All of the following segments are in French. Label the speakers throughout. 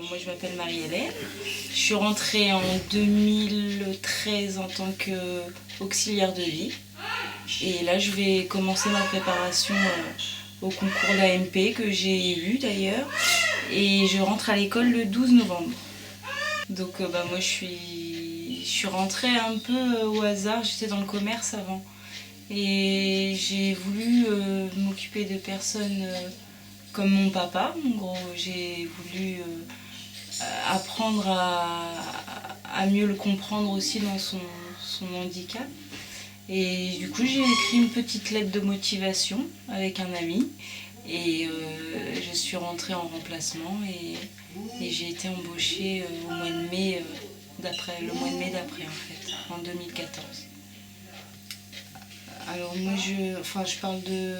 Speaker 1: moi je m'appelle Marie-Hélène. Je suis rentrée en 2013 en tant qu'auxiliaire de vie. Et là, je vais commencer ma préparation au concours d'AMP que j'ai eu d'ailleurs. Et je rentre à l'école le 12 novembre. Donc moi je suis rentrée un peu au hasard, j'étais dans le commerce avant. Et j'ai voulu m'occuper de personnes comme mon papa. En gros, j'ai voulu apprendre à mieux le comprendre aussi dans son handicap. Et du coup, j'ai écrit une petite lettre de motivation avec un ami. Et je suis rentrée en remplacement et j'ai été embauchée au mois de mai le mois de mai d'après en fait, en 2014. Alors moi je parle de...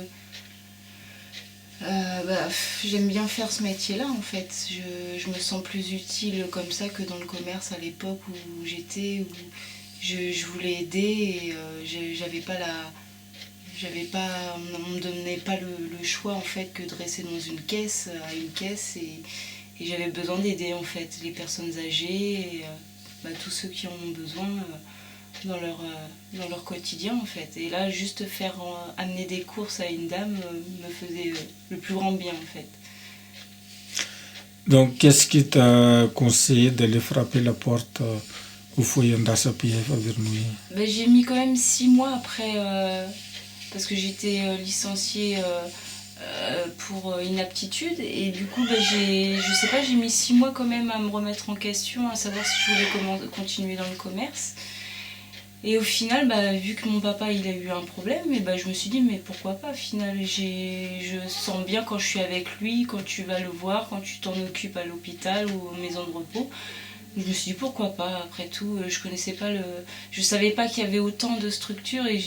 Speaker 1: j'aime bien faire ce métier-là en fait. Je me sens plus utile comme ça que dans le commerce à l'époque où j'étais, où je voulais aider et on me donnait pas le choix en fait que de rester dans une caisse et j'avais besoin d'aider en fait les personnes âgées et tous ceux qui en ont besoin dans leur quotidien en fait. Et là juste amener des courses à une dame me faisait le plus grand bien en fait.
Speaker 2: Donc qu'est-ce qui t'a conseillé d'aller frapper la porte au foyer d'Asapiev à Vernouillet?
Speaker 1: J'ai mis quand même 6 mois après parce que j'étais licenciée pour inaptitude et du coup j'ai mis 6 mois quand même à me remettre en question, à savoir si je voulais continuer dans le commerce. Et au final, vu que mon papa il a eu un problème, je me suis dit mais pourquoi pas, au final je sens bien quand je suis avec lui, quand tu vas le voir, quand tu t'en occupes à l'hôpital ou aux maisons de repos. Je me suis dit pourquoi pas, après tout, je savais pas qu'il y avait autant de structures et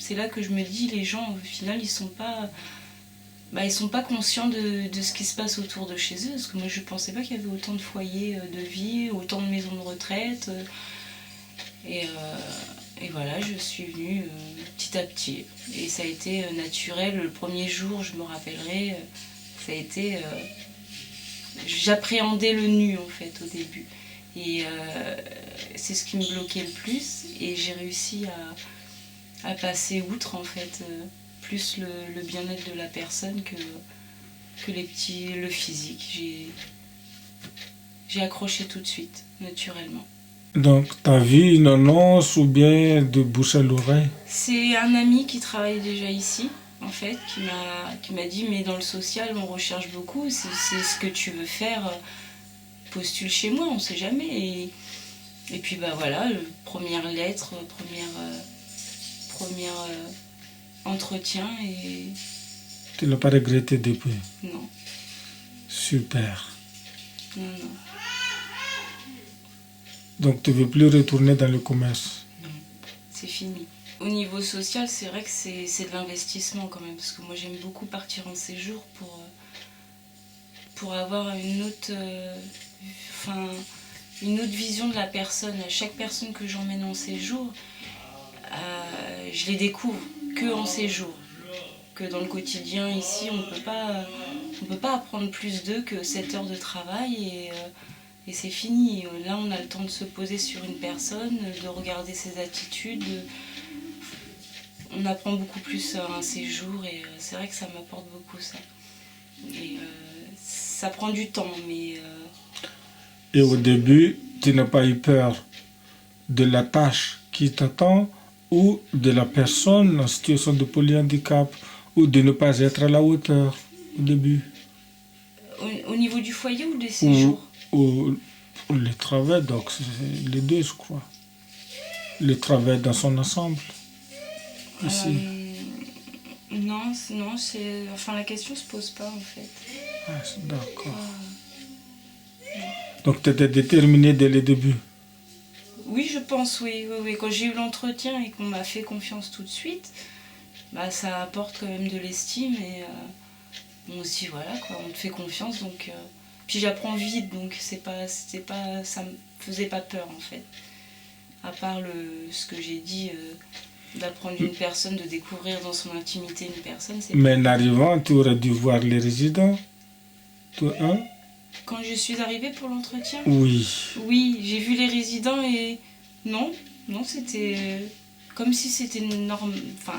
Speaker 1: c'est là que je me dis les gens au final ils sont pas conscients de ce qui se passe autour de chez eux, parce que moi je pensais pas qu'il y avait autant de foyers de vie, autant de maisons de retraite. Et voilà, je suis venue petit à petit. Et ça a été naturel. Le premier jour, je me rappellerai, ça a été... j'appréhendais le nu, en fait, au début. Et c'est ce qui me bloquait le plus. Et j'ai réussi à passer outre, en fait, plus le bien-être de la personne que le physique. J'ai accroché tout de suite, naturellement.
Speaker 2: Donc, tu as vu une annonce ou bien de bouche à l'oreille?
Speaker 1: C'est un ami qui travaille déjà ici, en fait, qui m'a dit mais dans le social on recherche beaucoup, c'est ce que tu veux faire, postule chez moi, on sait jamais. Et puis voilà, première lettre, premier entretien et...
Speaker 2: Tu n'as pas regretté depuis?
Speaker 1: Non.
Speaker 2: Super.
Speaker 1: Non.
Speaker 2: Donc tu ne veux plus retourner dans le commerce?
Speaker 1: Non, c'est fini. Au niveau social, c'est vrai que c'est de l'investissement quand même, parce que moi j'aime beaucoup partir en séjour pour avoir une autre vision de la personne. Chaque personne que j'emmène en séjour, je les découvre que en séjour. Que dans le quotidien ici, on peut pas apprendre plus d'eux que 7 heures de travail et c'est fini. Là, on a le temps de se poser sur une personne, de regarder ses attitudes. On apprend beaucoup plus à un séjour et c'est vrai que ça m'apporte beaucoup ça. Et ça prend du temps, mais...
Speaker 2: Et au début, tu n'as pas eu peur de la tâche qui t'attend ou de la personne en situation de polyhandicap ou de ne pas être à la hauteur au début?
Speaker 1: Au niveau du foyer ou des séjours?
Speaker 2: Ou le travail, donc c'est les deux, je crois. Le travail dans son ensemble, ici.
Speaker 1: Non, la question se pose pas en fait.
Speaker 2: Ah, d'accord. Donc tu étais déterminée dès le début?
Speaker 1: Oui, je pense, oui. Quand j'ai eu l'entretien et qu'on m'a fait confiance tout de suite, ça apporte quand même de l'estime et bon aussi voilà quoi, on te fait confiance donc puis j'apprends vite donc ça me faisait pas peur en fait. À part ce que j'ai dit d'apprendre une personne, de découvrir dans son intimité une personne, c'est...
Speaker 2: Mais en arrivant, tu aurais dû voir les résidents, toi, hein?
Speaker 1: Quand je suis arrivée pour l'entretien,
Speaker 2: Oui.
Speaker 1: oui, j'ai vu les résidents et non, c'était comme si c'était normal.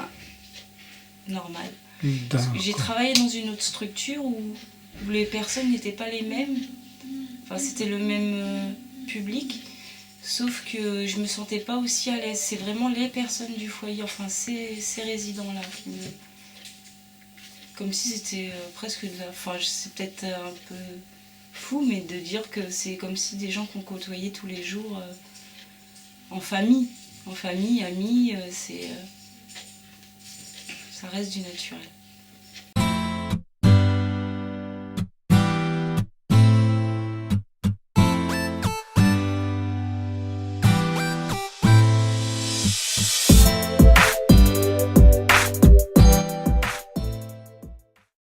Speaker 1: J'ai
Speaker 2: D'accord.
Speaker 1: travaillé dans une autre structure où les personnes n'étaient pas les mêmes. Enfin, c'était le même public, sauf que je me sentais pas aussi à l'aise. C'est vraiment les personnes du foyer, enfin ces résidents-là. Comme si c'était presque de la... Enfin, c'est peut-être un peu fou, mais de dire que c'est comme si des gens qu'on côtoyait tous les jours en famille, amis, ça reste du naturel.